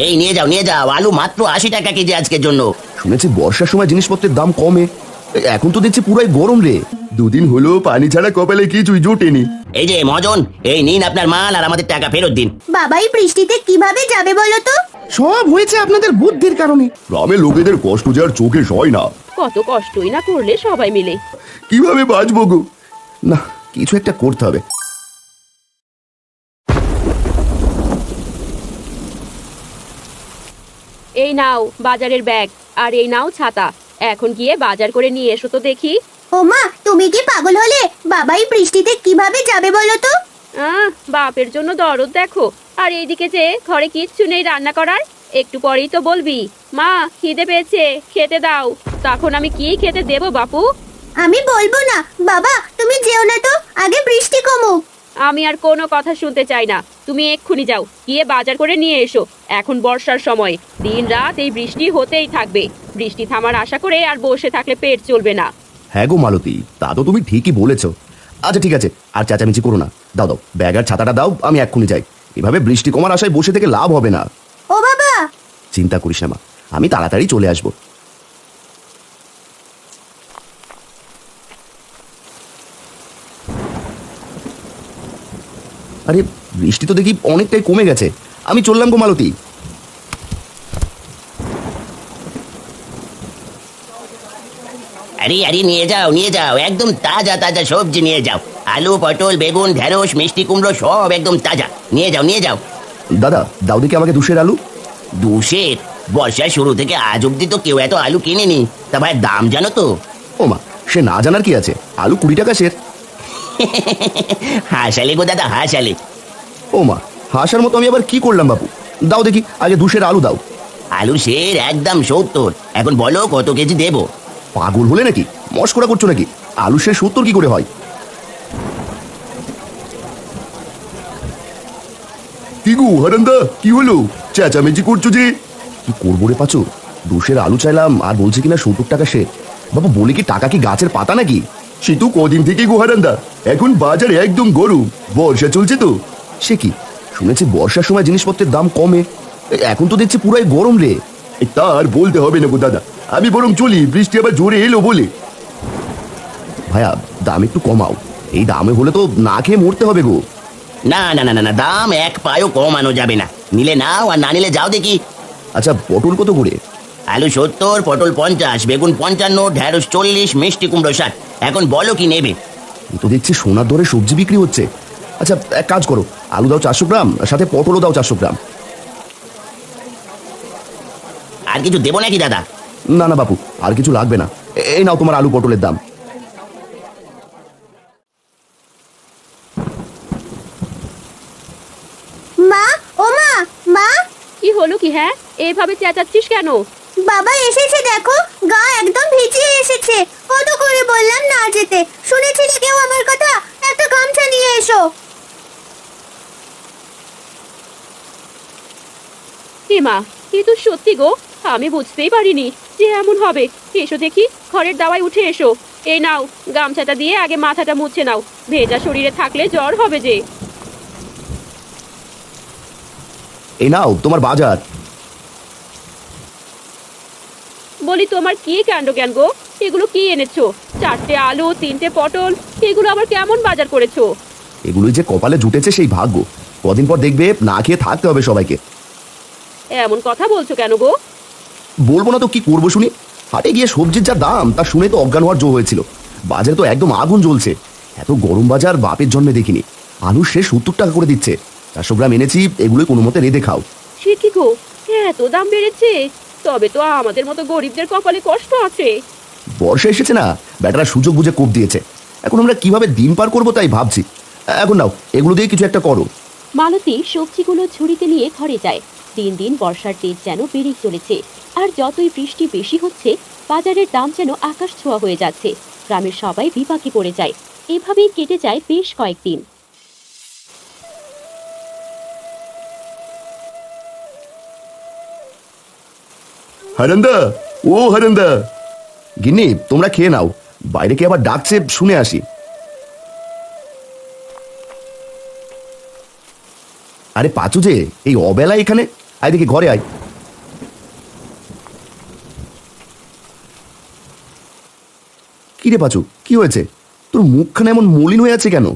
এই নিয়ে যাও নিয়ে যাও, আলু মাত্র 80 টাকা কেজি আজকের জন্য। শুনেছি বর্ষার সময় জিনিসপত্রের দাম কমে, এখন তো দেখছি পুরাই গরম রে। দুদিন হলো পানি ছাড়া কপালে কিছুই জোটেনি। এই যে মজন, এই নিন আপনার মাল আর আমাদের টাকা ফেরত দিন। বাবাই বৃষ্টিতে কিভাবে যাবে বলো তো? সব হয়েছে আপনাদের বুদ্ধির কারণে। গ্রামের লোকেদের কষ্ট যার চোখে সয় না। কত কষ্টই না করলে সবাই মিলে। কিভাবে বাঁচবো গো? না, কিছু একটা করতে হবে। এই নাও বাজারের ব্যাগ, আর এই নাও ছাতা। এখন গিয়ে বাজার করে নিয়ে এসো তো দেখি। ও মা, তুমি কি পাগল হলে? বাবাই বৃষ্টিতে কিভাবে যাবে বলো তো? বাপের জন্য দরদ দেখো। আর এইদিকে যে ঘরে কিচ্ছু নেই রান্না করার। একটু পরেই তো বলবি মা খিদে পেয়েছে, খেতে দাও। তখন আমি কি খেতে দেবো বাপু? আমি বলবো না। বাবা তুমি যেও না তো, আগে বৃষ্টি কমুক। আমি আর কোনো কথা শুনতে চাই না। তুমি এক্ষুনি যাও, গিয়ে বাজার করে নিয়ে এসো। এখন বর্ষার সময়, দিন রাত এই বৃষ্টি হতেই থাকবে। বৃষ্টি থামার আশা করে আর বসে থাকলে পেট চলবে না। হ্যাঁ গো মালতী, তা তো তুমি ঠিকই বলেছো। আচ্ছা ঠিক আছে, আর চেঁচামেচি করো না। দাও দাও, ব্যাগ আর ছাতাটা দাও, আমি এক্ষুনি যাই। এভাবে বৃষ্টি কমার আশায় বসে থেকে লাভ হবে না। ও বাবা! চিন্তা করিস না মা, আমি তাড়াতাড়ি চলে আসবো। আরে বৃষ্টি তো দেখি অনেকটাই কমে গেছে, আমি চললাম গো মালতী। আরে আরে নিয়ে যাও নিয়ে যাও, একদম তাজা তাজা সবজি নিয়ে যাও। আলু, পটল, বেগুন, ঢেঁড়স, মিষ্টি কুমড়ো সব একদম তাজা। নিয়ে যাও নিয়ে যাও। দাদা দাও দেখি আমাকে 2 সের আলু। 2 সের? বর্ষার শুরু থেকে আজ অব্দি তো কেউ এত আলু কিনেনি। তা ভাই দাম জানো তো? ও মা, সে না জানার কি আছে, আলু 20 টাকা সের। হাসালে গো দাদা হাসালে। ও মা, হাসার মতো আমি আবার কি করলাম বাপু? দাও দেখি আগে 2 সের আলু দাও। আলু সের একদম 70। এখন বলো কত কেজি দেবো? পাগল হলে নাকি? মস্করা করছো নাকি? আলু সে 70 কি করে হয়? কি গো হারান্দা, কি হলো? চেঁচামেচি করছো যে? কি করবো রে পাচু, 2 সের আলু চাইলাম আর বলছে কিনা 70 টাকা সে। বাবা বলে কি টাকা কি গাছের পাতা নাকি? সে তো কদিন থেকে গো হারান্দা, এখন বাজারে একদম গরম, বর্ষা চলছে তো। সে কি, শুনেছি বর্ষার সময় জিনিসপত্রের দাম কমে, এখন তো দেখছি পুরাই গরম রে। তার বলতে হবে না গো দাদা, আমি বরং চলি, বৃষ্টি আবার জোরে এলো বলে। ভাইয়া দাম একটু কমাও, এই দামে হলে তো না খেয়ে মরতে হবে গো। না না না না না, দাম এক পায়ও কমানো যাবে না। নিলে নাও আর না নিলে যাও দেখি। আচ্ছা পটল কত করে? আলু 70, পটল 50, বেগুন 55, ঢেঁড়স 40, মিষ্টি কুমড়ো 60। এখন বলো কি নেবে? এই তো দেখছি সোনার দরে সবজি বিক্রি হচ্ছে। আচ্ছা এক কাজ করো, আলু দাও 400 গ্রাম, সাথে পটলও দাও 400 গ্রাম। আর কিছু দেবো নাকি দাদা? না না বাপু, আর কিছু লাগবে না। এই নাও তোমার আলু পটলের দাম। মা, ও মা, মা! কি হলো কি? হ্যাঁ, এইভাবে চেঁচাচ্ছিস কেন? বাবা এসেছে দেখো, গা একদম ভিজিয়ে এসেছে। কত করে বললাম না যেতে, শুনেছিলে কেউ আমার কথা? একটা গামছা নিয়ে এসো। মা, এ তো সত্যি গো, আমি বুঝতেই পারিনি যে এমন হবে। এসো দেখি, ঘরের দাওয়ায় উঠে এসো। এই নাও, গামছাটা দিয়ে আগে মাথাটা মুছে নাও, ভেজা শরীরে থাকলে জ্বর হবে যে। এই নাও তোমার বাজার। বলি তোমার কি কাণ্ড জ্ঞান গো? এগুলো কি এনেছো? 4টে আলু, 3টে পটল, এগুলো আবার কেমন বাজার করেছো? এগুলোই যে কপালে জুটেছে সেই ভাগ্য, কদিন পর দেখবে না খেয়ে থাকতে হবে সবাইকে। এমন কথা বলছো কেন গো? বলবো না তো কি করবো শুনি। হাটে গিয়ে সবজির যা দাম তা শুনে তো অজ্ঞান হওয়ার জো হয়েছিল। বাজারে তো একদম আগুন জ্বলছে, এত গরম বাজার বাপের জন্মে দেখিনি। আলু সে 70 টাকা করে দিচ্ছে, 400 গ্রাম এনেছি, এগুলোই কোনো মতে রেঁধে খাও। সে কি গো, এত দাম বেড়েছে? তবে তো আমাদের মতো গরিবদের কপালে কষ্ট আছে। বর্ষা এসেছে না, ব্যাটারা সুযোগ বুঝে কোপ দিয়েছে। এখন আমরা কিভাবে দিন পার করবো তাই ভাবছি। এখন নাও, এগুলো দিয়ে কিছু একটা করো। মালতী সবজিগুলো ঝুড়িতে নিয়ে ঘরে যায়। দিন দিন বর্ষার তেজ যেন বেড়েই চলেছে, আর যতই বৃষ্টি বেশি হচ্ছে বাজারের দাম যেন আকাশ ছোঁয়া হয়ে যাচ্ছে। গ্রামের সবাই বিপাকে পড়ে যায়। এভাবেই কেটে যায় বেশ কয়েকদিন। হারান্দা, ও হারান্দা। গিন্নি তোমরা খেয়ে নাও, বাইরে কে আবার ডাকছে শুনে আসি। আরে পাচু যে এই অবেলা এখানে? আয় দেখি ঘরে আয়। কি রে পাচু, কি হয়েছে? তোর মুখখানে এমন মলিন হয়ে আছে কেন?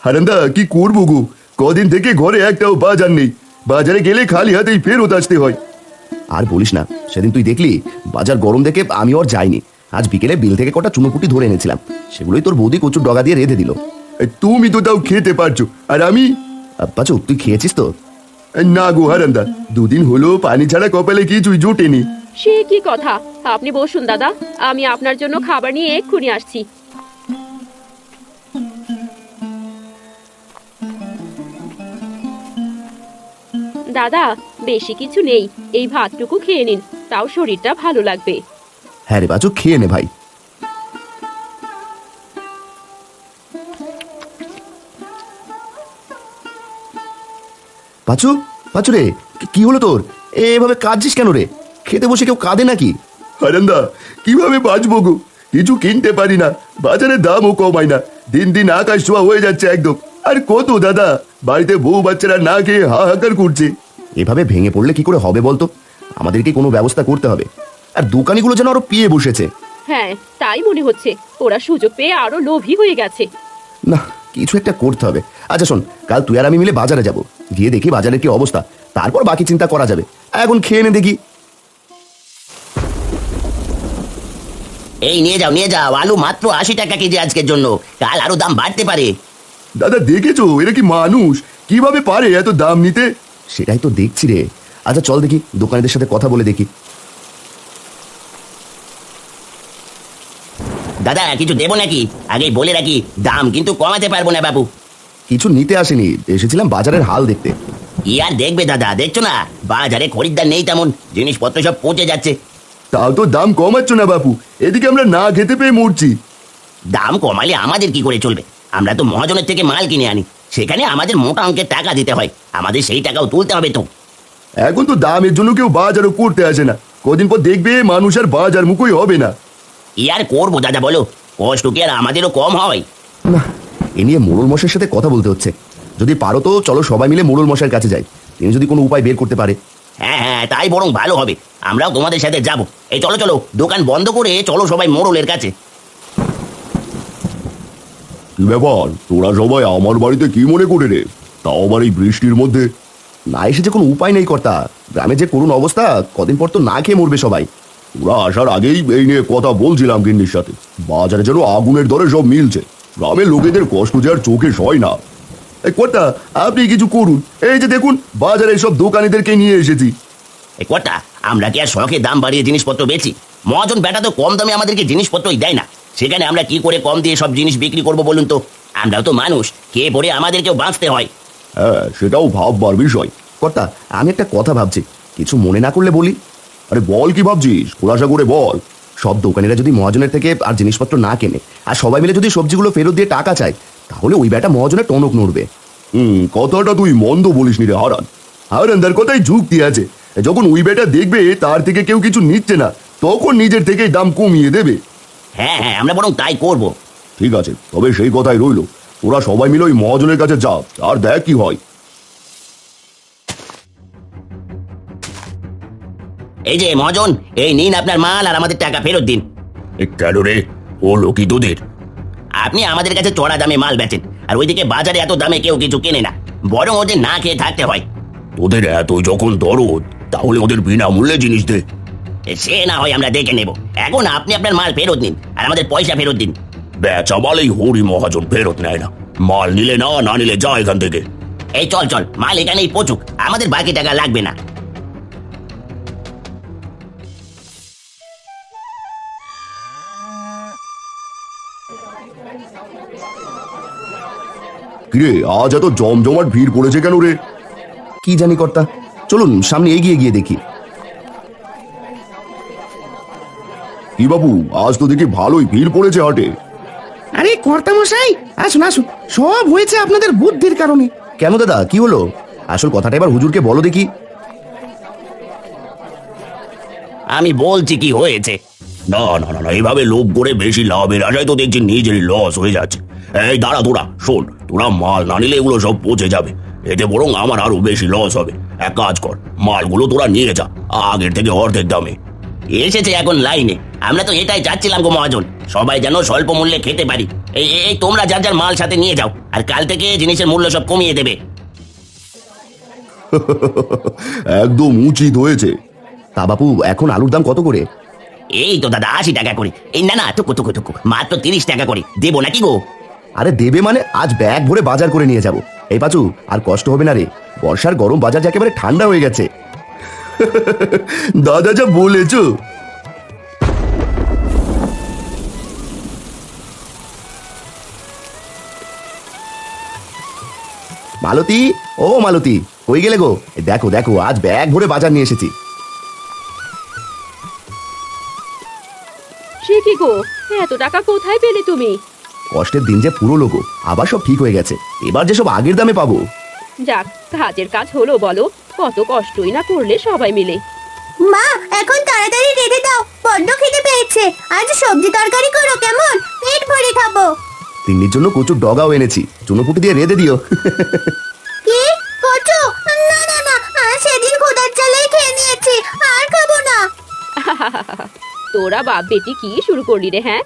হারান্দা, কি করবো গো, কদিন থেকে ঘরে একটাও বাজার নেই। বাজারে গেলে খালি হাতেই ফেরত আসতে হয়। আর বলিস না, সেদিন তুই দেখলি বাজার গরম দেখে আমি আর যাইনি। আজ বিকেলে বিল থেকে কটা চুনোপুটি ধরে এনেছিলাম, সেগুলোই তোর বৌদি কচুর ডগা দিয়ে রেঁধে দিল। তুমি তো তাও খেতে পারছো, আর আমি? পাচু, তুই খেয়েছিস তো? না গো হারান্দা, দুদিন হলো পানি ছাড়া কপালে কিছুই জোটেনি। সে কি কথা? আপনি বসুন দাদা, আমি আপনার জন্য খাবার নিয়ে এক্ষুনি আসছি। দাদা, বেশি কিছু নেই, এই ভাতটুকু খেয়ে নিন, তাও শরীরটা ভালো লাগবে। হ্যাঁ রে পাচু, খেয়ে নে ভাই। পাচু, পাচু রে, কি হলো তোর? এভাবে কাঁদছিস কেন রে? খেতে বসে কেউ কাঁদে নাকি? হারান্দা, কিভাবে বাঁচবো গো, কিছু কিনতে পারি না, বাজারে দামও কমায় না, দিন দিন আকাশ ছোঁয়া হয়ে যাচ্ছে একদম। আর কত দাদা, বাড়িতে বউ বাচ্চারা না খেয়ে হাহাকার করছে। এভাবে ভেঙে পড়লে কি করে হবে বলতো? আমাদেরকে কোনো ব্যবস্থা করতে হবে। আর দোকানিগুলো যেন আরো পিয়ে বসেছে। হ্যাঁ, তাই মনে হচ্ছে, ওরা সুযোগ পেয়ে আরো লোভী হয়ে গেছে। না, কিছু একটা করতে হবে। আচ্ছা শোন, কাল তুই আর আমি মিলে বাজারে যাব, গিয়ে দেখি বাজারের কি অবস্থা, তারপর বাকি চিন্তা করা যাবে। এখন খেয়ে নে দেখি। এই নিয়ে যাও, নিয়ে যাও, আলু মাত্র 80 টাকা কেজি আজকের জন্য, কাল আরো দাম বাড়তে পারে। দাদা দেখেছো, এরা কি মানুষ, কিভাবে পারে এত দাম নিতে? সেটাই তো দেখছি রে। আচ্ছা চল দেখি, দোকানিদের সাথে কথা বলে দেখি। দাদা, কিছু দেবো নাকি? আগেই বলে রাখি, দাম কিন্তু কমাতে পারবো না বাবু। কিছু নিতে আসেনি, এসেছিলাম বাজারের হাল দেখতে। কি আর দেখবে দাদা, দেখছো না বাজারে খরিদ্দার নেই তেমন, জিনিসপত্র সব পচে যাচ্ছে। তাও তো দাম কমাচ্ছ না বাপু, এদিকে আমরা না খেতে পেয়ে মরছি। দাম কমালে আমাদের কি করে চলবে? আমরা তো মহাজনের থেকে মাল কিনে আনি, সেখানে আমাদের মোটা অঙ্কের টাকা দিতে হয়, আমাদের সেই টাকাও তুলতে হবে তো। এখন তো দামের জন্য কেউ বাজারও করতে আসে না, কদিন পর দেখবে মানুষ আর বাজার মুখই হবে না। কি আর করবো দাদা বলো, কষ্ট কি আর আমাদেরও কম হয়? না, এ নিয়ে মোড়ল মশাইয়ের সাথে কথা বলতে হচ্ছে। যদি পারো তো চলো সবাই মিলে মোড়ল মশাইয়ের কাছে যাই, তিনি যদি কোনো উপায় বের করতে পারে। হ্যাঁ হ্যাঁ, তাই বরং ভালো হবে, আমরাও তোমাদের সাথে যাব। এই চলো চলো, দোকান বন্ধ করে চলো সবাই মোড়লের কাছে। কি ব্যাপার, তোরা সবাই আমার বাড়িতে কি মনে করে রে, তাও আবার এই বৃষ্টির মধ্যে? না এসে যে কোনো উপায় নেই কর্তা, গ্রামে যে করুণ অবস্থা, কদিন পর তো না খেয়ে মরবে সবাই। ওরা আসার আগেই এই নিয়ে কথা বলছিলাম গিন্নির সাথে, বাজারে যেন আগুনের দরে সব মিলছে, গ্রামের লোকেদের কষ্ট যে আর চোখে সয় না। এই কর্তা, আপনি কিছু করুন, এই যে দেখুন বাজারে সব দোকানিদেরকে নিয়ে এসেছি। এই কটা, আমরা কি আর শখে দাম বাড়িয়ে জিনিসপত্র বেচি? মহাজন বেটা তো কম দামে আমাদেরকে জিনিসপত্রই দেয় না, সেখানে আমরা কি করে কম দিয়ে সব জিনিস বিক্রি করবো বলুন তো? আমরাও তো মানুষ, খেয়ে পড়ে আমাদেরকেও বাঁচতে হয়। হ্যাঁ, সেটাও ভাববার বিষয়। কর্তা, আমি একটা কথা ভাবছি, কিছু মনে না করলে বলি। আরে বল, কি ভাবছিস, খোলাসা করে বল। সব দোকানিরা যদি মহাজনের থেকে আর জিনিসপত্র না কেনে, আর সবাই মিলে যদি সবজিগুলো ফেরত দিয়ে টাকা চায়, তাহলে ওই বেটা মহাজনের টনক নড়বে। কথাটা তুই মন্দ বলিস নি রে হারান। হারানদার কথাই যুক্তি আছে, যখন ওই বেটা দেখবে তার থেকে কেউ কিছু নিচ্ছে না, তখন নিজের থেকেই দাম কমিয়ে দেবে। হ্যাঁ হ্যাঁ, আমরা বরং তাই করব। ঠিক আছে, তবে সেই কথাই রইলো, তোরা সবাই মিলে ওই মহাজনের কাছে যা, আর দেখ কি হয়। এই যে মহাজন, এই নিন আপনার মাল, আর আমাদের টাকা ফেরত দিন। কেন রে, ও লোকি তোদের? আপনি আমাদের কাছে চড়া দামে মাল বেচেন, আর ওইদিকে বাজারে এত দামে কেউ কিছু কেনে না, বরং ওদের না খেয়ে থাকতে হয়। তোদের এত যখন দরদ, তাহলে ওদের বিনামূল্যে জিনিস দে। সে না হয় আমরা দেখে নেব, এখন আপনি আপনার মাল ফেরত নিন আর আমাদের পয়সা ফেরত দিন। বেচা মালেই হরি মহাজন ফেরত নেয় না, মাল নিলে না, না নিলে যা এখান থেকে। এই চল চল, মাল এখানেই পচুক, আমাদের বাকি টাকা লাগবে না। কিরে, আজ এত জমজমাট ভিড় পড়েছে কেন রে? কি জানি কর্তা, চলুন সামনে এগিয়ে গিয়ে দেখি। কি বাবু, আজ তো দেখি ভালোই ভিড় পড়েছে হাটে। আরে কর্তা মশাই, আসুন আসুন, সব হয়েছে আপনাদের বুদ্ধির কারণে। কেন দাদা, কি হলো? আসল কথাটা এবার হুজুরকে বলো দেখি। আমি বলছি কি হয়েছে। না না না না, এইভাবে লোভ করে বেশি লাভের আশায় তো দেখছি নিজেরই লস হয়ে যাচ্ছে। এই দাঁড়া, তোরা শোন, তোরা মাল না নিলে এগুলো সব পচে যাবে, এতে বরং আমার আরো বেশি লস হবে। এক কাজ কর, মালগুলো তোরা নিয়ে যা আগের থেকে অর্ধেক দামে। এসেছে এখন লাইনে, আমরা তো এটাই চাচ্ছিলাম গো মহাজন, সবাই যেন স্বল্প মূল্যে খেতে পারি। এই তোমরা যার যার মাল সাথে নিয়ে যাও, আর কাল থেকে জিনিসের মূল্য সব কমিয়ে দেবে। একদম উচিত হয়েছে। তা বাপু এখন আলুর দাম কত করে? এই তো দাদা 80 টাকা করে। এই না না, টুকু মাত্র 30 টাকা করে দেবো নাকি গো? আরে দেবে মানে আজ ব্যাগ ভরে বাজার করে নিয়ে যাব। এই পাচু আর কষ্ট হবে না রে, বর্ষার গরম বাজার একেবারে ঠান্ডা হয়ে গেছে। দাদা যা বলেছ। মালতী, ও মালতী, কই গেলে গো? এই দেখো দেখো আজ ব্যাগ ভরে বাজার নিয়ে এসেছি। সে কি গো, এত টাকা কোথায় পেলে তুমি? কষ্টের দিন যে পুরো লোগো, আবার সব ঠিক হয়ে গেছে, এবার যে সব আগের দামে পাবো। যাক, কাজের কাজ হলো বলো, কত কষ্টই না করলে সবাই মিলে। মা এখন তাড়াতাড়ি রেঁধে দাও, বড্ড খিদে পেয়েছে। আজ সবজি তরকারি করো কেমন, পেট ভরে খাবো। তিন্নির জন্য কচুর ডগাও এনেছি, চুনোপুটি দিয়ে রেঁধে দিও। কি কচু? না না না, সেদিন খোদার চালেই খেয়ে নিয়েছি, আর খাবো না। তোরা বাপ বেটি কি শুরু করলি রে, হ্যাঁ?